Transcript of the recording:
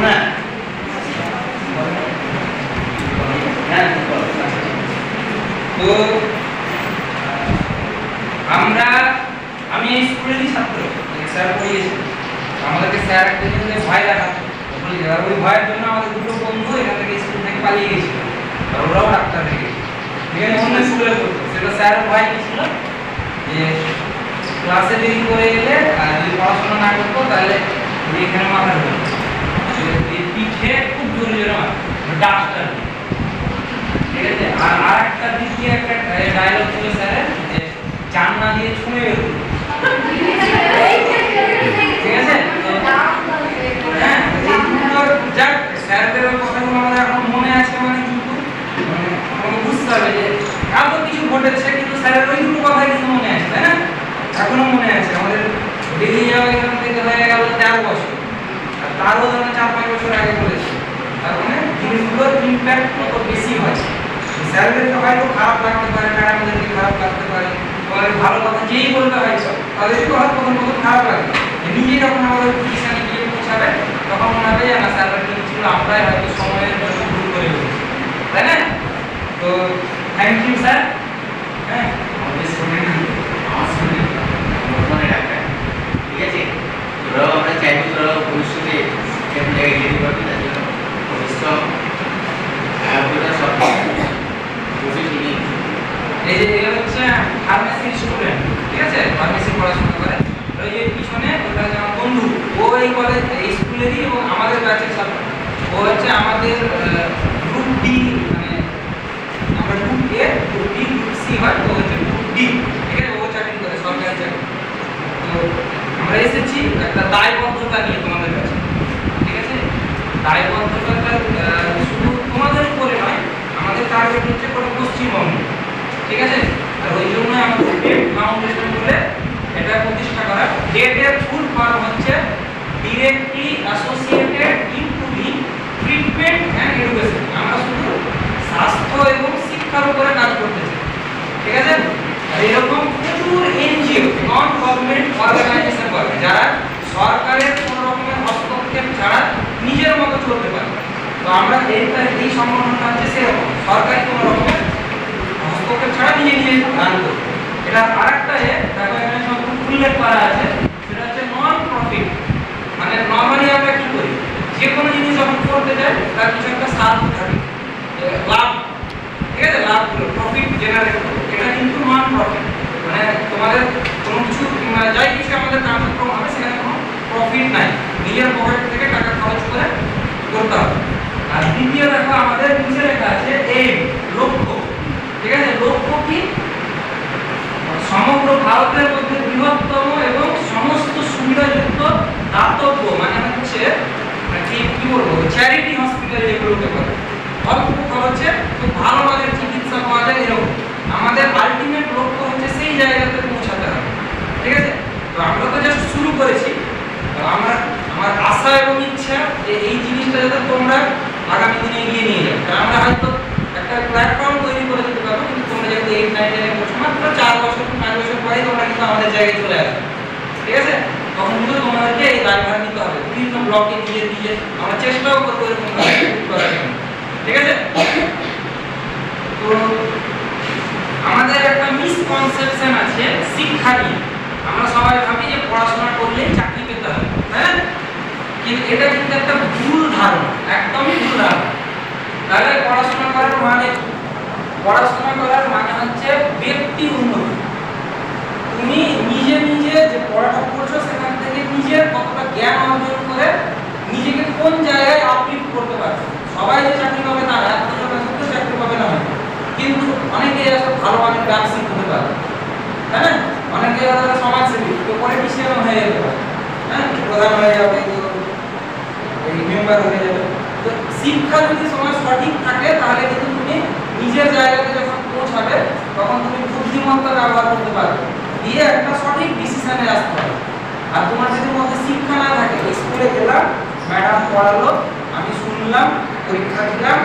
না তো আমি এই স্কুলেরই ছাত্র, স্যার পড়িয়েছি। আমাদেরকে স্যার একটা জিনিস ভয় দেখাতো, আর ওই ভয়ের জন্য আমাদের দুটো বন্ধু এখান থেকে স্কুল থেকে পালিয়ে গেছিল, আর ওরাও ডাক্তার হয়ে গেছে। এখানে অন্য স্কুলে পড়তো, সেটা স্যারের ভয় কি ছিল যে ক্লাসে দেরি করে এলে আর যদি পড়াশোনা না করতো তাহলে এখানে মাথা ধরে পিঠে খুব জোরে জোরে মারতো, ডাক্তার। ঠিক আছে, আর আরেকটা দিক দিয়ে একটা ডায়লগ ছিল স্যারের যে জানলা দিয়ে ছুঁয়ে বের করতো। ঠিক আছে, হ্যাঁ, যাক স্যারদের কথাগুলো আমাদের এখন মনে আছে, মানে কিন্তু বুঝতে হবে যে এত কিছু ঘটেছে কিন্তু স্যারের ওই দুটো কথাই কিন্তু মনে আছে, তাই না? এখনো মনে আছে। আমাদের দিল্লি যাওয়া এখান থেকে হয়ে গেল 4 বছর, আর তারও যেন 4-5 বছর আগে বলেছে। তার মানে জিনিসগুলোর ইম্প্যাক্ট কত বেশি হয়। স্যারদেরকে হয়তো খারাপ লাগতে পারে, ম্যাডামদেরকে খারাপ লাগতে পারে, তোমাদের ভালো কথা যেই বলতে হয় তাদেরকে হয়তো প্রথম খারাপ লাগে। নিজে যখন আমাদের পজিশনে গিয়ে পৌঁছাবে তখন মনে হবে যে না, স্যাররা ঠিক ছিল, আমরাই হয়তো সময়ের জন্য ভুল করে ফেলেছি, তাই না? তো থ্যাংক ইউ স্যার। হ্যাঁ, আমাদের স্টুডেন্ট আমার স্টুডেন্ট মনে রাখবে, ঠিক আছে? তোরাও আমরা চাইবো তোরাও ভবিষ্যতে কেমন জায়গায় যেতে পারবি, তার জন্য পরিশ্রম সব এই যে এরা হচ্ছে ফার্মেসির স্টুডেন্ট, ঠিক আছে, ফার্মেসি পড়াশোনা করে। ওই যে পিছনে ওটা আমার বন্ধু, ও এই কলেজ এই স্কুলেরই এবং আমাদের ব্যাচের ছাত্র। ও হচ্ছে আমাদের গ্রুপ ডি, মানে আমরা group A, group B, group C হয়, তো হচ্ছে গ্রুপ ডি। ঠিক আছে, ও চাকরি করে, সরকারি চাকরি। তো আমরা এসেছি একটা দায়বদ্ধতা নিয়ে তোমাদের কাছে, ঠিক আছে? দায়বদ্ধতাটা শুধু তোমাদের উপরে নয়, আমাদের টার্গেট হচ্ছে পুরো পশ্চিমবঙ্গ, ঠিক আছে? আর ওই জন্য আমাদের ডেট ফাউন্ডেশন বলে এটা প্রতিষ্ঠা করা। ডেটের ফুল ফর্ম হচ্ছে directly associated improving treatment and education. আমরা শুধু স্বাস্থ্য এবং শিক্ষার উপরে কাজ করতেছি, ঠিক আছে? আর এরকম প্রচুর এনজিও, নন গভর্নমেন্ট অর্গানাইজেশন করে, যারা সরকারের কোনো রকমের হস্তক্ষেপ ছাড়া নিজের মতো চলতে পারে। তো আমরা এই সংগঠনটা হচ্ছে সেরকম, সরকারি কোনো রকমের হস্তক্ষেপ ছাড়া নিজে নিজে রান করবে। এটা আরেকটা দেখো এখানে সব উল্লেখ করা আছে, সেটা হচ্ছে নন প্রফিট। মানে নরমালি আমরা কি করি, যে কোনো জিনিস যখন করতে যাই তার কিছু একটা স্বার্থ থাকে, লাভ, ঠিক আছে? লাভ হলো প্রফিট জেনারেট করবে, এটা কিন্তু নন প্রফিট। মানে তোমাদের কোনো কিছু যাই কিছু আমাদের কার্যক্রম হবে সেখানে কোনো প্রফিট নাই, নিজের পকেট থেকে টাকা খরচ করে করতে হবে। আর দ্বিতীয় দেখো আমাদের নিচে লেখা আছে এইম, লক্ষ্য, ঠিক আছে? লক্ষ্য কি? সমগ্র ভারতের মধ্যে বৃহত্তম এবং সমস্ত সুবিধাযুক্ত দাতব্য, মানে হচ্ছে কি বলবো, চ্যারিটি হসপিটাল যেগুলোকে বলে, অল্প খরচে খুব ভালো মানের চিকিৎসা পাওয়া যায়, এরকম আমাদের আলটিমেট লক্ষ্য হচ্ছে সেই জায়গাতে পৌঁছাতে হবে, ঠিক আছে? তো আমরা তো জাস্ট শুরু করেছি। তো আমার আশা এবং ইচ্ছা যে এই জিনিসটা যাতে তোমরা আগামী দিনে এগিয়ে নিয়ে যাও। কারণ আমরা হয়তো একটা প্ল্যাটফর্ম তৈরি করে দিতে পারবো, কিন্তু তোমরা যেহেতু 8-9-10 এ পড়ছো, মাত্র 4 বছর 5 বছর পরে তোমরা কিন্তু আমাদের জায়গায় চলে আসবে, ঠিক আছে? তখন কিন্তু তোমাদেরকে এই দায়ভার নিতে হবে, বিভিন্ন ব্লকে নিজে আমরা চেষ্টাও করবো এরকম করার জন্য, ঠিক আছে? তো আমাদের একটা মিসকনসেপশন আছে শিক্ষা নিয়ে। আমরা সবাই ভাবি যে পড়াশোনা করলেই চাকরি পেতে হবে, তাই না? কিন্তু এটা কিন্তু একটা ভুল ধারণা, একদমই ভুল ধারণা। তাহলে পড়াশোনা করার মানে হচ্ছে ব্যক্তি উন্নতি। তুমি নিজে যে পড়াটা করছো সেখান থেকে নিজের কতটা জ্ঞান অর্জন করে নিজেকে কোন জায়গায় আপলিফ্ট করতে পারছো। সবাই যে চাকরি পাবে না, একজন চাকরি পাবে না, কিন্তু অনেকে ভালো মানের ব্যবসায়িক হতে পারে, তাই না? অনেকে সমাজসেবী, পলিটিশিয়ান হয়ে যেতে পারে, হ্যাঁ, প্রধান হয়ে যাবে, এই মেম্বার হয়ে যাবে। তো শিক্ষা যদি সমাজ সঠিক থাকে তাহলে কিন্তু তুমি নিজের জায়গাতে যখন পৌঁছাবে তখন তুমি বুদ্ধিমত্তা ব্যবহার করতে পারবে, দিয়ে একটা সঠিক ডিসিশনে আসতে পারবে। আর তোমার যদি মধ্যে শিক্ষা না থাকে, স্কুলে গেলাম, ম্যাডাম পড়ালো, আমি শুনলাম, পরীক্ষা দিলাম,